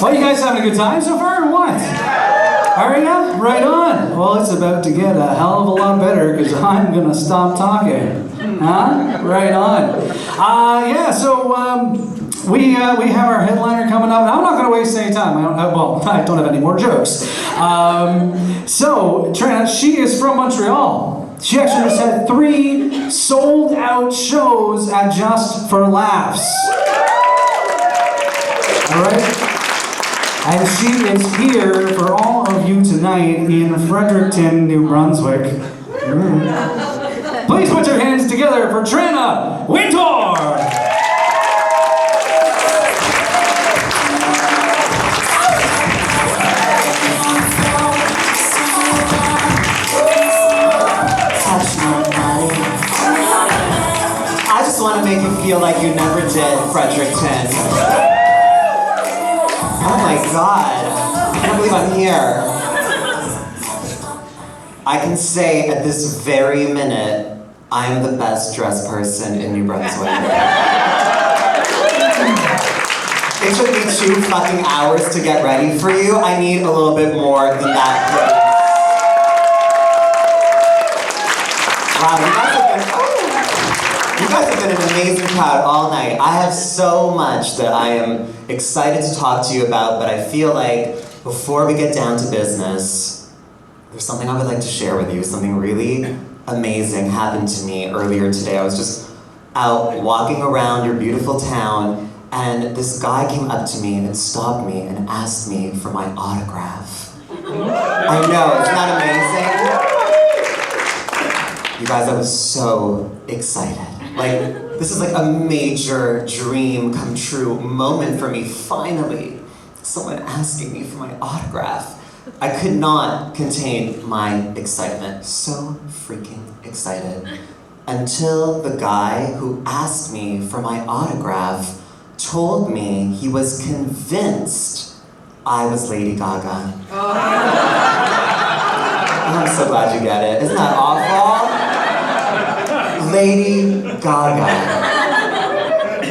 Well, you guys having a good time so far, or what? Are ya? Right on. Well, it's about to get a hell of a lot better because I'm gonna stop talking. Huh? Right on. We have our headliner coming up. I'm not gonna waste any time. I don't have any more jokes. So Tranna, she is from Montreal. She actually just had 3 sold-out shows at Just for Laughs. All right. And she is here for all of you tonight in Fredericton, New Brunswick. Please put your hands together for Tranna Wintour! I just want to make you feel like you never did, Fredericton. Oh my God, I can't believe I'm here. I can say at this very minute, I am the best dressed person in New Brunswick. It took me 2 fucking hours to get ready for you. I need a little bit more than that. Wow, you guys have been an amazing crowd all night. I have so much that I am excited to talk to you about, but I feel like before we get down to business, there's something I would like to share with you. Something really amazing happened to me earlier today. I was just out walking around your beautiful town, and this guy came up to me and stopped me and asked me for my autograph. I know, isn't that amazing? You guys, I was so excited. Like, this is like a major dream come true moment for me, finally. Someone asking me for my autograph. I could not contain my excitement. So freaking excited. Until the guy who asked me for my autograph told me he was convinced I was Lady Gaga. I'm so glad you get it. Isn't that awful? Lady Gaga.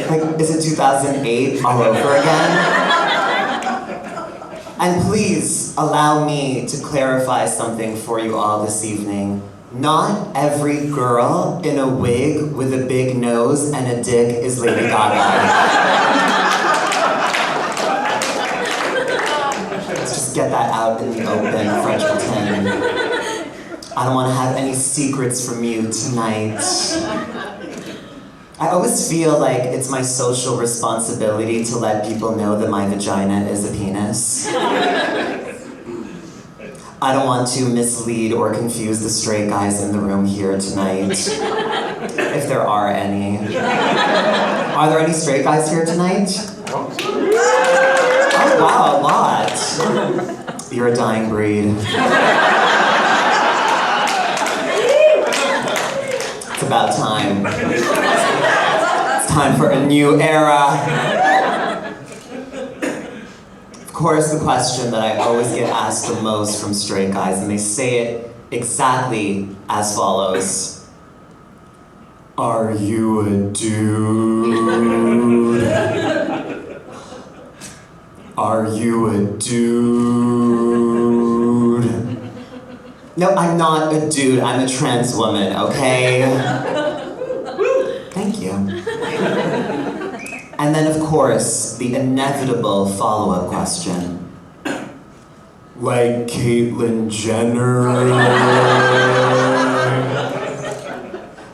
Like, is it 2008 all over again? And please allow me to clarify something for you all this evening. Not every girl in a wig with a big nose and a dick is Lady Gaga. Let's just get that out in the open, Fredericton. I don't want to have any secrets from you tonight. I always feel like it's my social responsibility to let people know that my vagina is a penis. I don't want to mislead or confuse the straight guys in the room here tonight, if there are any. Are there any straight guys here tonight? Oh wow, a lot. You're a dying breed. It's about time. It's time for a new era. Of course, the question that I always get asked the most from straight guys, and they say it exactly as follows. Are you a dude? Are you a dude? No, I'm not a dude, I'm a trans woman, okay? Thank you. And then, of course, the inevitable follow-up question. Like Caitlyn Jenner?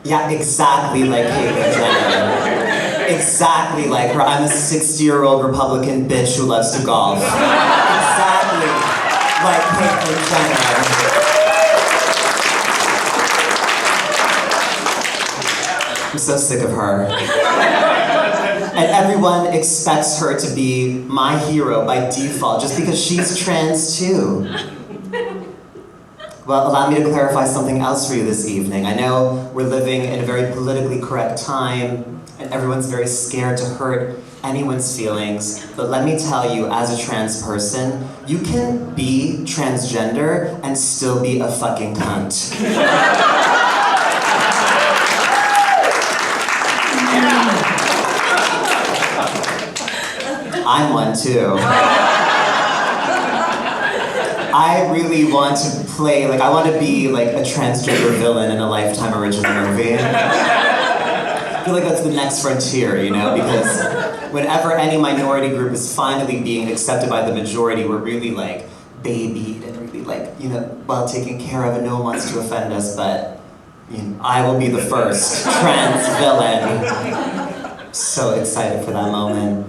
Yeah, exactly like Caitlyn Jenner. Exactly like her. I'm a 60-year-old Republican bitch who loves to golf. Exactly like Caitlyn Jenner. I'm so sick of her. And everyone expects her to be my hero by default, just because she's trans too. Well, allow me to clarify something else for you this evening. I know we're living in a very politically correct time, and everyone's very scared to hurt anyone's feelings, but let me tell you, as a trans person, you can be transgender and still be a fucking cunt. I'm one too. I really want to play, like, I want to be like a transgender villain in a Lifetime original movie. I feel like that's the next frontier, you know, because whenever any minority group is finally being accepted by the majority, we're really like babied and really like, you know, well taken care of, and no one wants to offend us, but you know, I will be the first trans villain. So excited for that moment.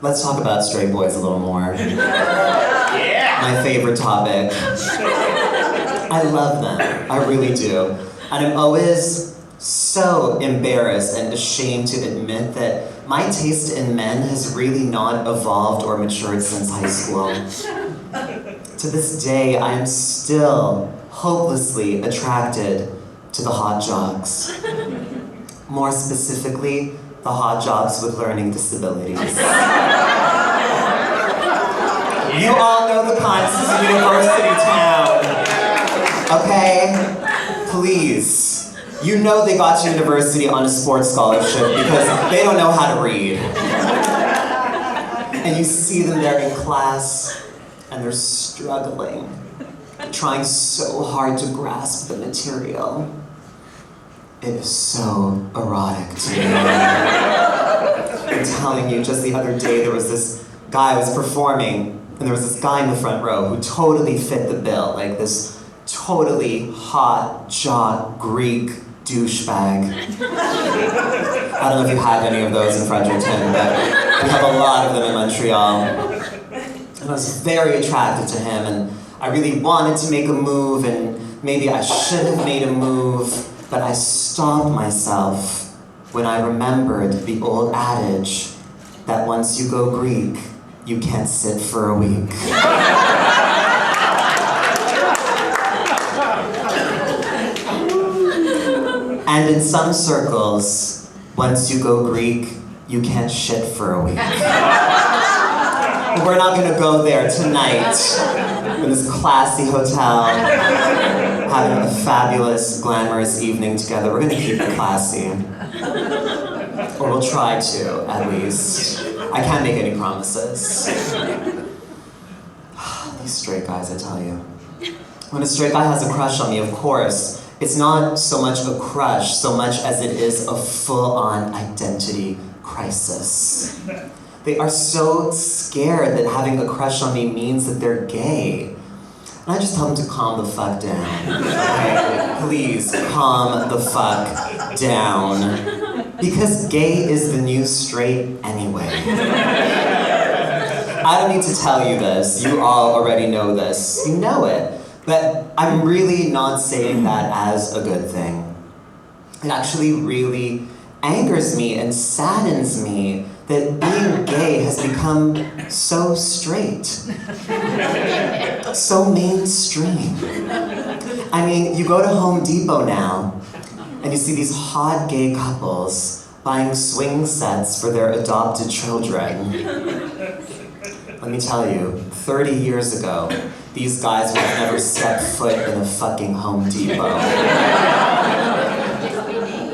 Let's talk about straight boys a little more. Yeah. My favorite topic. I love them, I really do. And I'm always so embarrassed and ashamed to admit that my taste in men has really not evolved or matured since high school. To this day, I am still hopelessly attracted to the hot jocks. More specifically, the hot jocks with learning disabilities. You all know the kinds. This is a university town. Okay? Please. You know they got to university on a sports scholarship because they don't know how to read. And you see them there in class, and they're struggling, trying so hard to grasp the material. It is so erotic to me. I'm telling you, just the other day there was this guy who was performing, and there was this guy in the front row who totally fit the bill, like this totally hot jock Greek douchebag. I don't know if you have any of those in Fredericton, but we have a lot of them in Montreal. And I was very attracted to him, and I really wanted to make a move, and maybe I should have made a move, but I stopped myself when I remembered the old adage that once you go Greek, you can't sit for a week. And in some circles, once you go Greek, you can't shit for a week. But we're not gonna go there tonight in this classy hotel, having a fabulous, glamorous evening together. We're gonna keep it classy. Or we'll try to, at least. I can't make any promises. These straight guys, I tell you. When a straight guy has a crush on me, of course, it's not so much a crush, so much as it is a full-on identity crisis. They are so scared that having a crush on me means that they're gay. And I just tell them to calm the fuck down. Okay? Please, calm the fuck down. Because gay is the new straight anyway. I don't need to tell you this. You all already know this. You know it. But I'm really not saying that as a good thing. It actually really angers me and saddens me that being gay has become so straight. So mainstream. I mean, you go to Home Depot now, and you see these hot gay couples buying swing sets for their adopted children. Let me tell you, 30 years ago, these guys would have never stepped foot in a fucking Home Depot.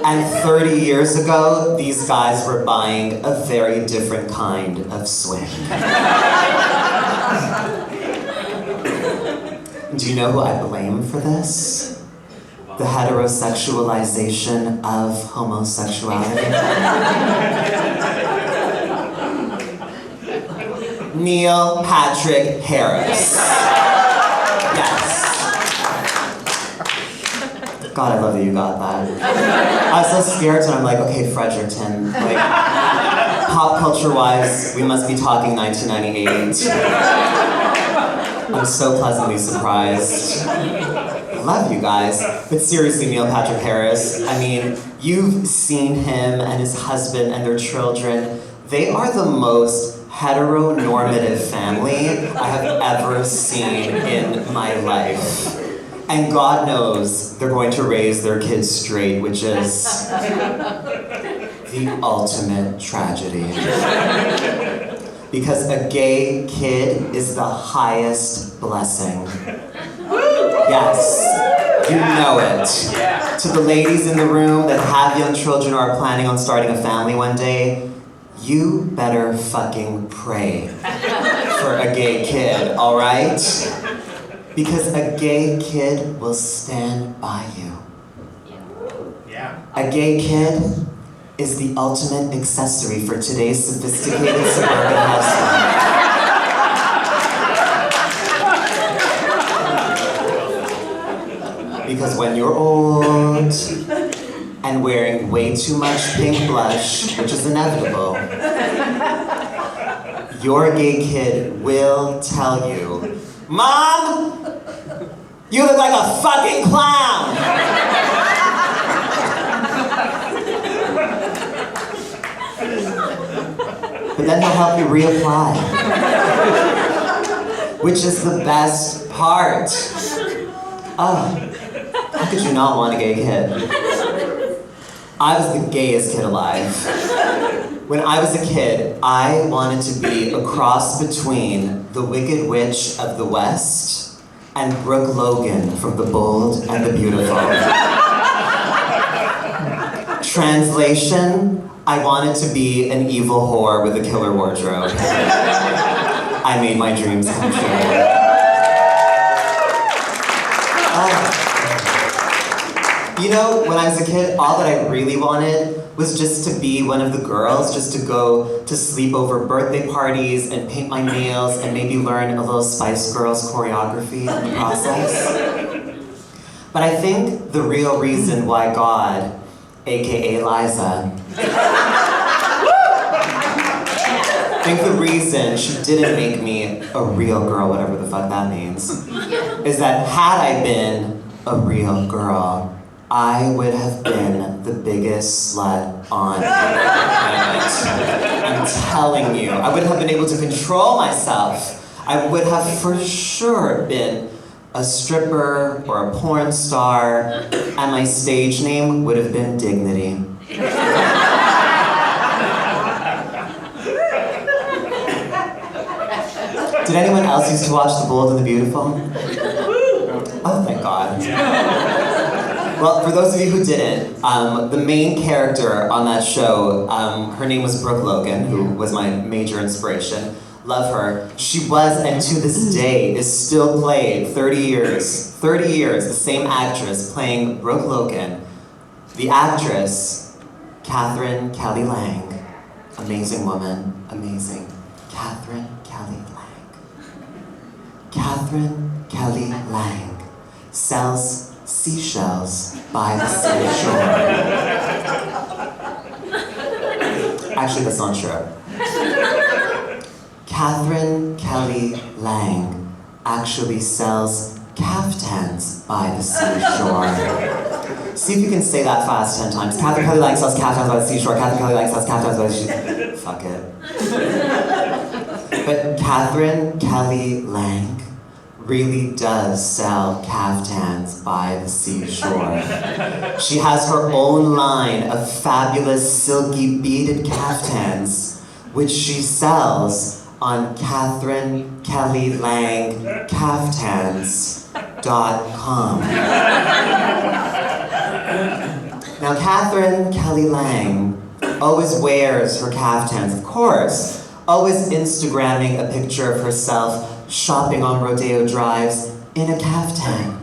And 30 years ago, these guys were buying a very different kind of swing. Do you know who I blame for this? The heterosexualization of homosexuality. Neil Patrick Harris. Yes. God, I love that you got that. I was so scared, and I'm like, okay, Fredericton, like, pop culture-wise, we must be talking 1998. I'm so pleasantly surprised. I love you guys. But seriously, Neil Patrick Harris, I mean, you've seen him and his husband and their children. They are the most heteronormative family I have ever seen in my life. And God knows they're going to raise their kids straight, which is the ultimate tragedy. Because a gay kid is the highest blessing. Yes, you know it. To the ladies in the room that have young children or are planning on starting a family one day, you better fucking pray for a gay kid, all right? Because a gay kid will stand by you. Yeah. A gay kid is the ultimate accessory for today's sophisticated suburban housewife. Because when you're old and wearing way too much pink blush, which is inevitable, your gay kid will tell you, "Mom, you look like a fucking clown!" But then they'll help you reapply. Which is the best part. Oh, how could you not want a gay kid? I was the gayest kid alive. When I was a kid, I wanted to be a cross between the Wicked Witch of the West and Brooke Logan from The Bold and the Beautiful. Translation, I wanted to be an evil whore with a killer wardrobe. I made my dreams come true. You know, when I was a kid, all that I really wanted was just to be one of the girls, just to go to sleepover birthday parties and paint my nails and maybe learn a little Spice Girls choreography in the process. But I think the real reason why God, aka Liza, I think the reason she didn't make me a real girl, whatever the fuck that means, is that had I been a real girl, I would have been the biggest slut on the planet. I'm telling you, I wouldn't have been able to control myself. I would have for sure been a stripper or a porn star, and my stage name would have been Dignity. Did anyone else used to watch The Bold and the Beautiful? Oh, thank God. Well, for those of you who didn't, the main character on that show, her name was Brooke Logan, who was my major inspiration. Love her. She was, and to this day, is still played 30 years, the same actress playing Brooke Logan. The actress, Catherine Kelly Lang. Amazing woman, amazing. Catherine Kelly Lang. Catherine Kelly Lang sells seashells by the seashore. Actually, that's not true. Catherine Kelly Lang actually sells caftans by the seashore. See if you can say that fast 10 times. Catherine Kelly Lang sells caftans by the seashore. Catherine Kelly Lang sells caftans by the seashore. Fuck it. But Catherine Kelly Lang really does sell caftans by the seashore. She has her own line of fabulous silky beaded caftans, which she sells on CatherineKellyLangCaftans.com. Now, Catherine Kelly Lang always wears her caftans, of course, always Instagramming a picture of herself shopping on Rodeo Drives in a caftan,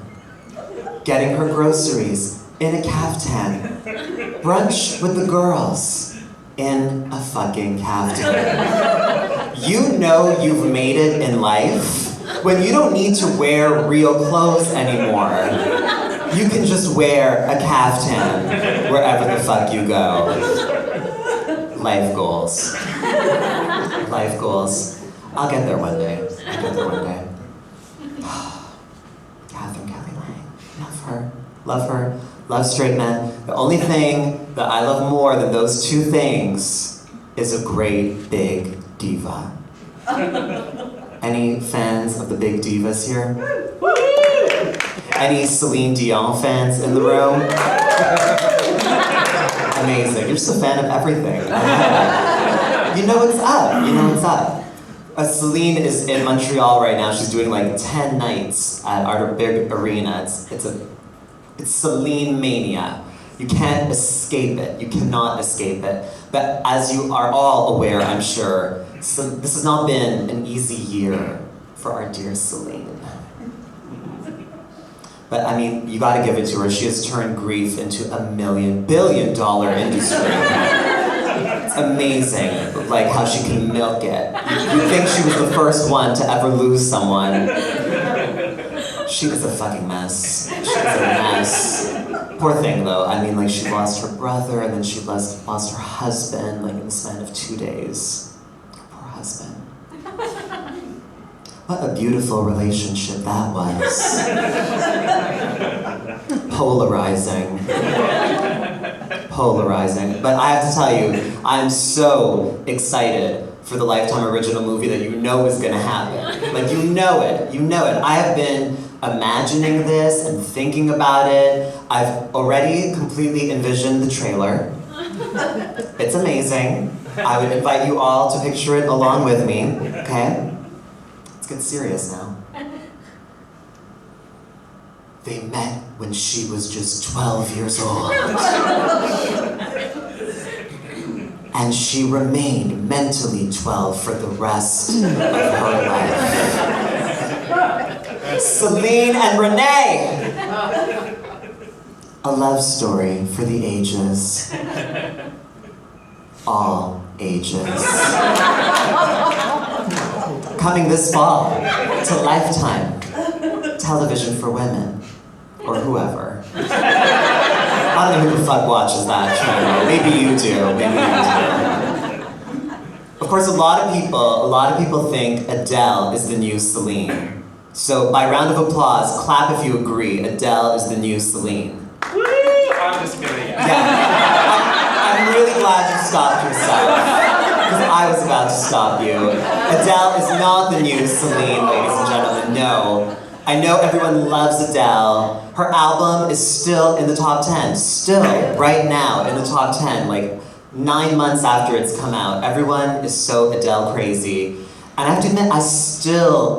getting her groceries in a caftan, brunch with the girls in a fucking caftan. You know you've made it in life when you don't need to wear real clothes anymore. You can just wear a caftan wherever the fuck you go. Life goals. Life goals. I'll get there one day. I'll get there one day. Catherine Kelly Lang. Love her. Love her. Love straight men. The only thing that I love more than those two things is a great big diva. Any fans of the big divas here? Any Celine Dion fans in the room? Amazing. You're just a fan of everything. You know what's up. You know what's up. Celine is in Montreal right now. She's doing like 10 nights at our big arena. It's Celine mania. You can't escape it. You cannot escape it. But as you are all aware, I'm sure, So this has not been an easy year for our dear Celine. But I mean, you gotta give it to her. She has turned grief into $1 billion industry. It's amazing, like how she can milk it. You'd think she was the first one to ever lose someone. She is a fucking mess. She is a mess. Poor thing though, I mean, like she lost her brother and then she lost her husband, like in the span of 2 days. Poor husband. What a beautiful relationship that was. Polarizing. Polarizing. But I have to tell you, I'm so excited for the Lifetime original movie that you know is gonna happen. Like you know it. I have been imagining this and thinking about it. I've already completely envisioned the trailer. It's amazing. I would invite you all to picture it along with me, okay? Let's get serious now. They met when she was just 12 years old. And she remained mentally 12 for the rest of her life. Celine and Renee! A love story for the ages. All ages. Coming this fall to Lifetime. Television for women. Or whoever. I don't know who the fuck watches that channel. Maybe you do. Of course, a lot of people think Adele is the new Celine. So by round of applause, clap if you agree, Adele is the new Celine. Woo! I'm just kidding. Yeah. I'm really glad you stopped yourself. Because I was about to stop you. Adele is not the new Celine, ladies and gentlemen, no. I know everyone loves Adele. Her album is still in the top 10. Still, right now, in the top 10, like 9 months after it's come out. Everyone is so Adele crazy. And I have to admit, I still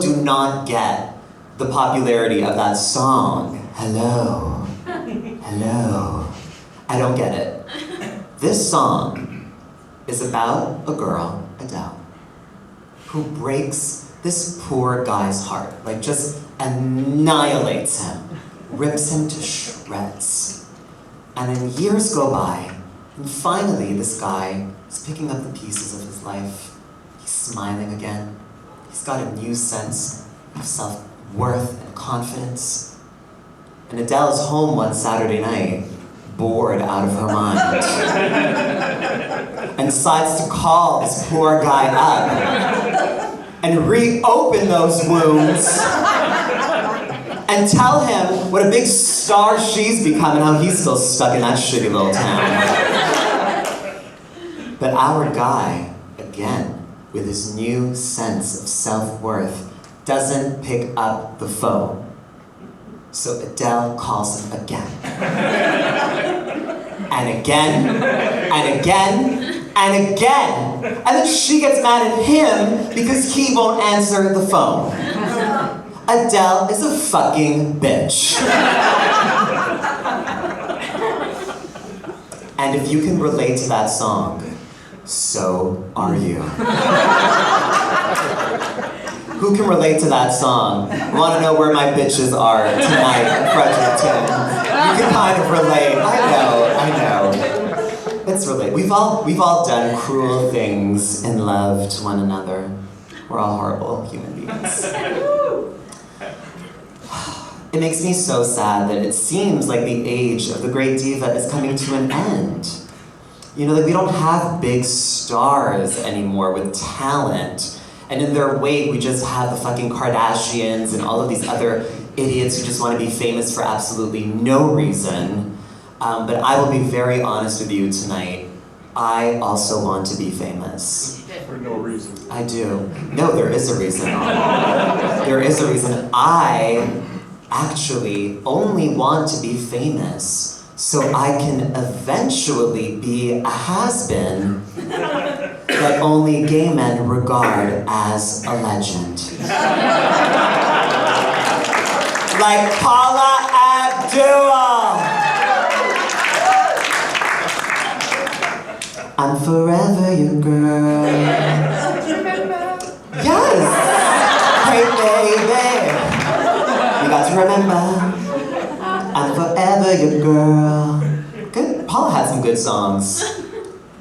do not get the popularity of that song. Hello. Hello. I don't get it. This song is about a girl, Adele, who breaks this poor guy's heart, like just annihilates him, rips him to shreds. And then years go by, and finally this guy is picking up the pieces of his life. He's smiling again. He's got a new sense of self-worth and confidence. And Adele is home one Saturday night, bored out of her mind, and decides to call this poor guy up and reopen those wounds and tell him what a big star she's become and how he's still stuck in that shitty little town. But our guy, again, with his new sense of self-worth, doesn't pick up the phone. So Adele calls him again. And again, and again, and again. And then she gets mad at him because he won't answer the phone. Adele is a fucking bitch. And if you can relate to that song, so are you. Who can relate to that song? Want to know where my bitches are tonight in Fredericton? You can kind of relate. I know. It's relate. We've all done cruel things in love to one another. We're all horrible human beings. It makes me so sad that it seems like the age of the great diva is coming to an end. You know, like we don't have big stars anymore with talent. And in their wake, we just have the fucking Kardashians and all of these other idiots who just want to be famous for absolutely no reason. But I will be very honest with you tonight. I also want to be famous. For no reason. I do. No, there is a reason. There is a reason. I actually only want to be famous so I can eventually be a has-been that only gay men regard as a legend. Like Paula Abdul! I'm forever your girl. Yes! Hey baby, you got to remember, I'm forever your girl. Good. Paula had some good songs.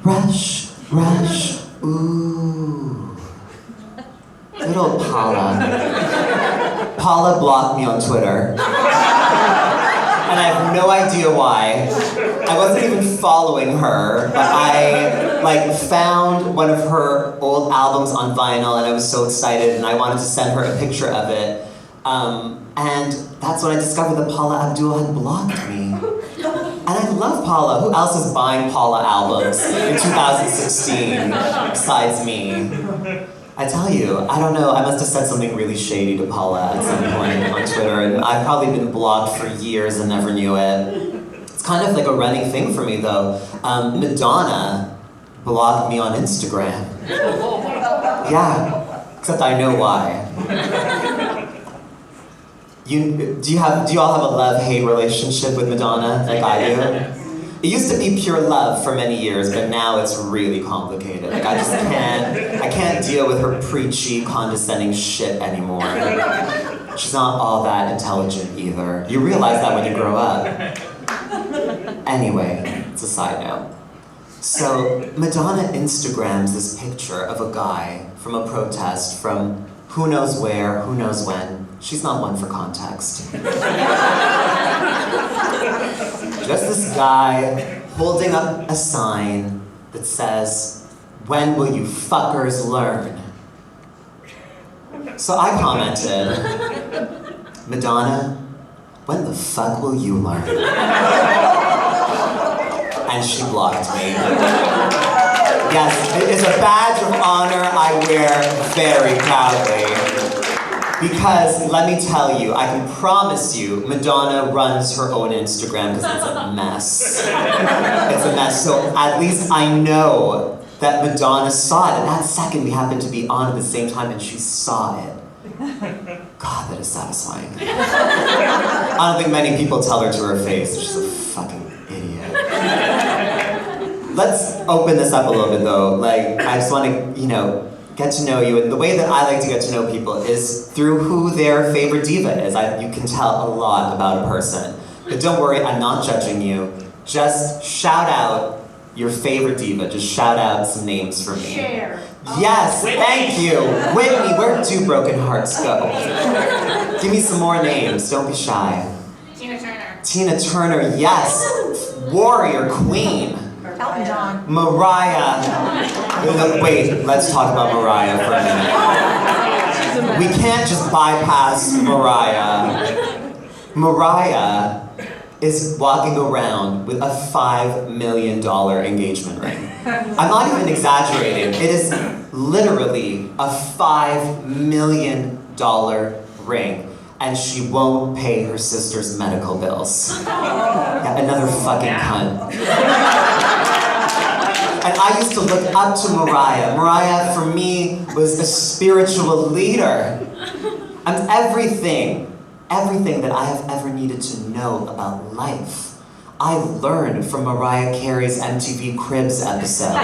Rush, rush, ooh. Good old Paula. Paula blocked me on Twitter. And I have no idea why. I wasn't even following her, but I found one of her old albums on vinyl and I was so excited and I wanted to send her a picture of it. And that's when I discovered that Paula Abdul had blocked me. And I love Paula. Who else is buying Paula albums in 2016 besides me? I tell you, I don't know, I must have said something really shady to Paula at some point on Twitter, and I've probably been blocked for years and never knew it. It's kind of like a running thing for me though. Madonna blocked me on Instagram. Yeah, except I know why. Do you all have a love-hate relationship with Madonna, like I do? It used to be pure love for many years, but now it's really complicated. Like I can't deal with her preachy, condescending shit anymore. She's not all that intelligent either. You realize that when you grow up. Anyway, it's a side note. So Madonna Instagrams this picture of a guy from a protest from who knows where, who knows when. She's not one for context. Just this guy holding up a sign that says, "When will you fuckers learn?" So I commented, "Madonna, when the fuck will you learn?" And she blocked me. Yes, it is a badge of honor I wear very proudly. Because, let me tell you, I can promise you, Madonna runs her own Instagram because it's a mess. It's a mess, so at least I know that Madonna saw it. And that second we happened to be on at the same time and she saw it. God, that is satisfying. I don't think many people tell her to her face. She's a fucking idiot. Let's open this up a little bit though. Like, I just want to, get to know you, and the way that I like to get to know people is through who their favorite diva is. You can tell a lot about a person. But don't worry, I'm not judging you. Just shout out your favorite diva. Just shout out some names for me. Cher. Yes, thank you. Whitney, where do broken hearts go? Give me some more names, don't be shy. Tina Turner. Tina Turner, yes. Warrior Queen. Elton John. Mariah. Wait, let's talk about Mariah for a minute. We can't just bypass Mariah. Mariah is walking around with a $5 million engagement ring. I'm not even exaggerating. It is literally a $5 million ring. And she won't pay her sister's medical bills. Yeah, another fucking cunt. And I used to look up to Mariah. Mariah, for me, was a spiritual leader. And everything that I have ever needed to know about life, I learned from Mariah Carey's MTV Cribs episode.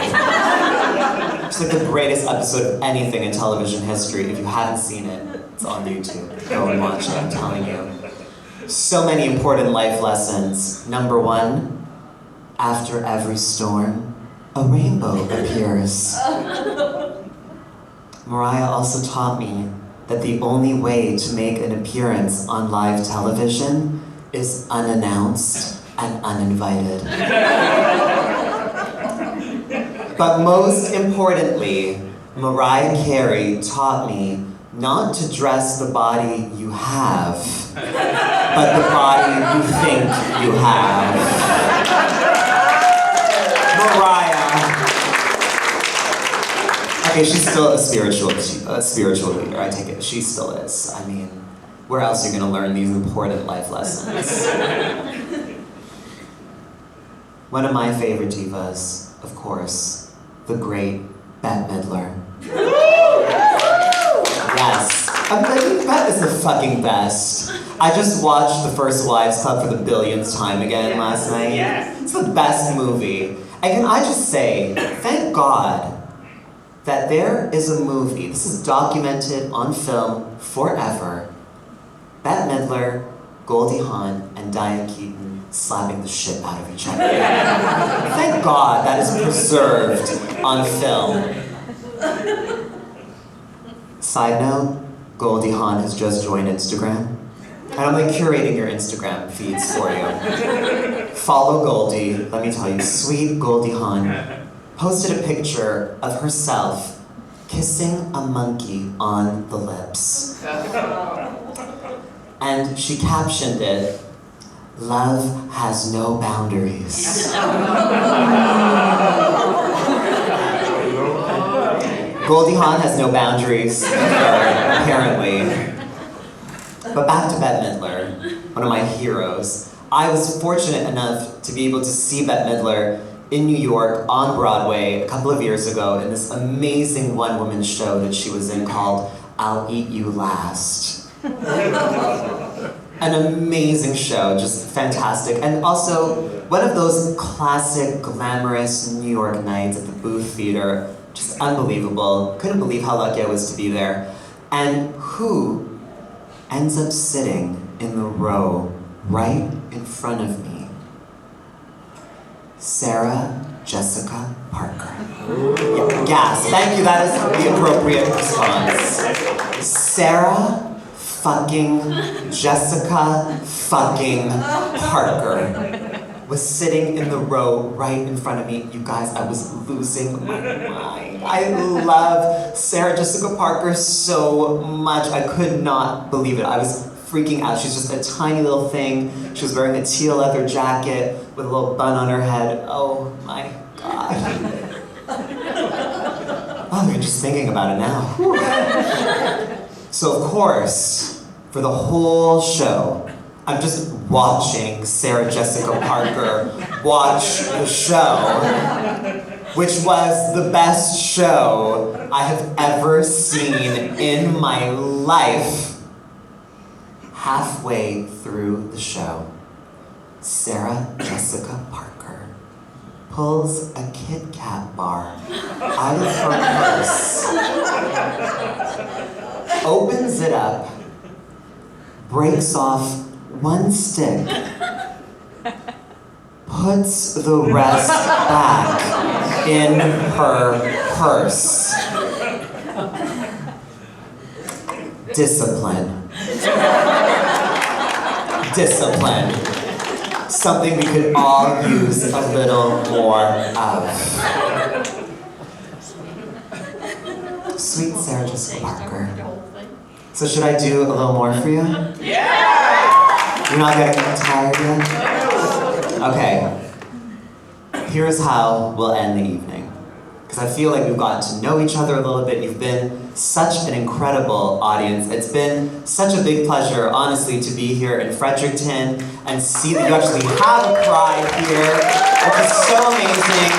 It's like the greatest episode of anything in television history. If you haven't seen it, it's on YouTube. Go and watch it, I'm telling you. So many important life lessons. Number 1, after every storm, a rainbow appears. Mariah also taught me that the only way to make an appearance on live television is unannounced and uninvited. But most importantly, Mariah Carey taught me not to dress the body you have, but the body you think you have. Mariah. Okay, she's still a spiritual leader, I take it. She still is. I mean, where else are you going to learn these important life lessons? One of my favorite divas, of course, the great Bette Midler. Yes. I mean, Bette is the fucking best. I just watched The First Wives Club for the billionth time again last night. Yes. It's the best movie. And can I just say, thank God that there is a movie, this is documented on film forever, Bette Midler, Goldie Hawn, and Diane Keaton slapping the shit out of each other. Thank God that is preserved on film. Side note, Goldie Hawn has just joined Instagram. And I'm like curating your Instagram feeds for you. Follow Goldie, let me tell you, sweet Goldie Hawn posted a picture of herself kissing a monkey on the lips. And she captioned it, "Love has no boundaries." Goldie Hawn has no boundaries, apparently. But back to Bette Midler, one of my heroes. I was fortunate enough to be able to see Bette Midler in New York on Broadway a couple of years ago in this amazing one-woman show that she was in called I'll Eat You Last. An amazing show, just fantastic. And also, one of those classic, glamorous New York nights at the Booth Theater, just unbelievable. Couldn't believe how lucky I was to be there. And who ends up sitting in the row right in front of me? Sarah Jessica Parker. Yeah, gas. Thank you, that is the appropriate response. Sarah fucking Jessica fucking Parker was sitting in the row right in front of me. You guys, I was losing my mind. I love Sarah Jessica Parker so much. I could not believe it. I was freaking out. She's just a tiny little thing. She was wearing a teal leather jacket with a little bun on her head. Oh my God. Oh, I'm just thinking about it now. So of course, for the whole show, I'm just watching Sarah Jessica Parker watch the show, which was the best show I have ever seen in my life. Halfway through the show, Sarah Jessica Parker pulls a Kit Kat bar out of her purse, opens it up, breaks off one stick, puts the rest back in her purse. Discipline. Discipline. Something we could all use a little more of. Sweet Sarah Jessica Parker. So should I do a little more for you? Yeah! You're not getting tired yet? Okay. Here's how we'll end the evening. Because I feel like we've gotten to know each other a little bit. You've been such an incredible audience. It's been such a big pleasure, honestly, to be here in Fredericton and see that you actually have a pride here, which is so amazing.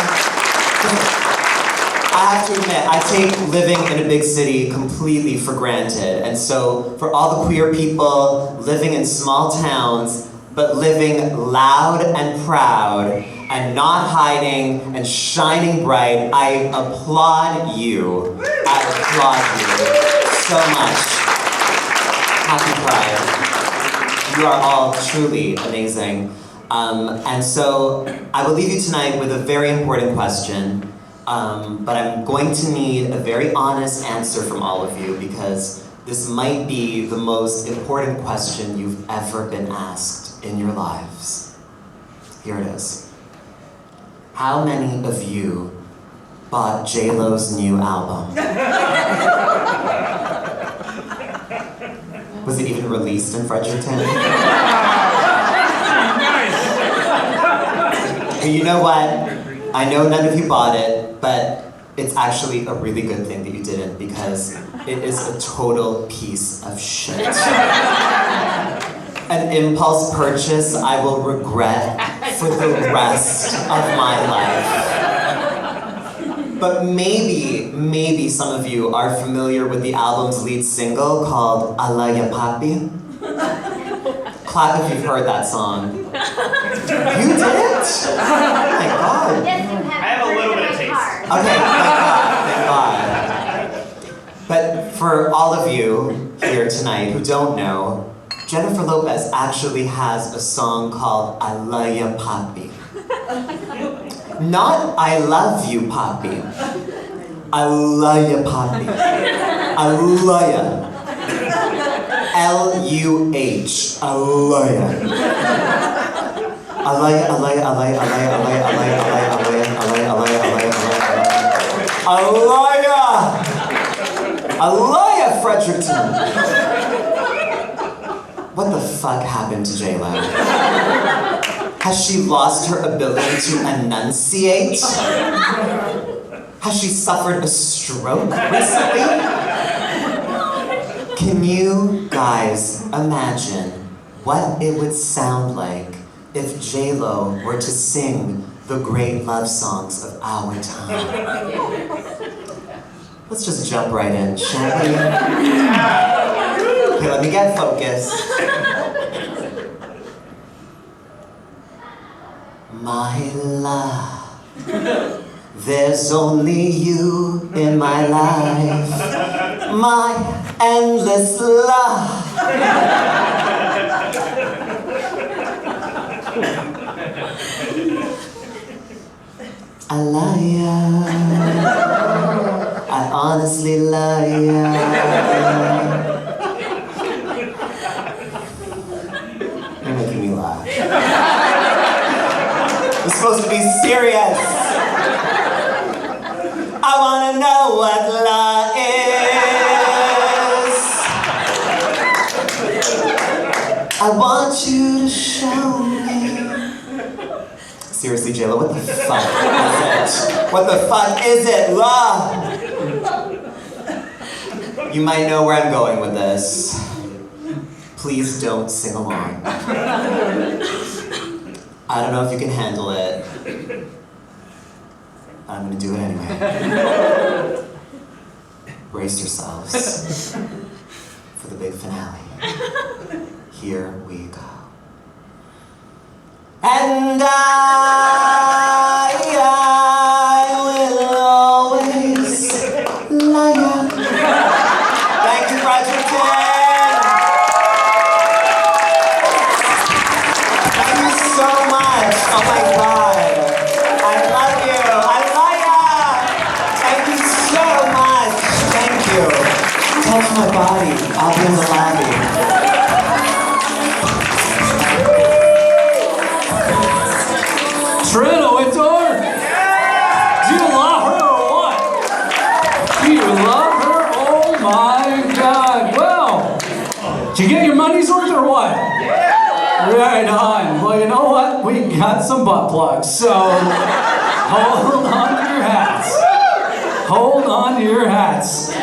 I have to admit, I take living in a big city completely for granted. And so for all the queer people living in small towns, but living loud and proud and not hiding and shining bright, I applaud you. I applaud you so much. Happy Pride. You are all truly amazing. And so I will leave you tonight with a very important question. But I'm going to need a very honest answer from all of you because this might be the most important question you've ever been asked in your lives. Here it is. How many of you bought J-Lo's new album? Was it even released in Fredericton? And you know what? I know none of you bought it, but it's actually a really good thing that you didn't because it is a total piece of shit. An impulse purchase I will regret for the rest of my life. But maybe some of you are familiar with the album's lead single called Alla Ya Papi. Clap if you've heard that song. You did? Oh my god. Yes, you have. I have a little bit of taste. Okay, thank God. But for all of you here tonight who don't know, Jennifer Lopez actually has a song called I Love Ya Papi. Not I love you, Papi. I love ya, Papi. I love ya. L-U-H. I love ya. I love ya, I love ya, I love ya, I love ya, I love ya, I love ya, I love ya, I love ya, I love ya, I love ya, I love ya, Fredericton. What the fuck happened to J-Lo? Has she lost her ability to enunciate? Has she suffered a stroke recently? Can you guys imagine what it would sound like if J-Lo were to sing the great love songs of our time? Let's just jump right in, shall we? Okay, let me get focused. My love, there's only you in my life. My endless love. I love ya. I honestly love ya. You're making me laugh. It's supposed to be serious. I wanna know what love is. I want you to show me. Seriously, J-Lo, what the fuck is it? What the fuck is it, love? You might know where I'm going with this. Please don't sing along. I don't know if you can handle it. I'm gonna do it anyway. Brace yourselves for the big finale. Here we go. And I will always love you. Thank you, Fredericton. Thank you so much. Oh my God. I love you. I love ya. Thank you so much. Thank you. Touch my body. I'll be in the lobby. Tranna Wintour? Do you love her or what? Do you love her? Oh my God. Well, did you get your money's worth or what? Right on. Well, you know what? We got some butt plugs, so hold on to your hats. Hold on to your hats.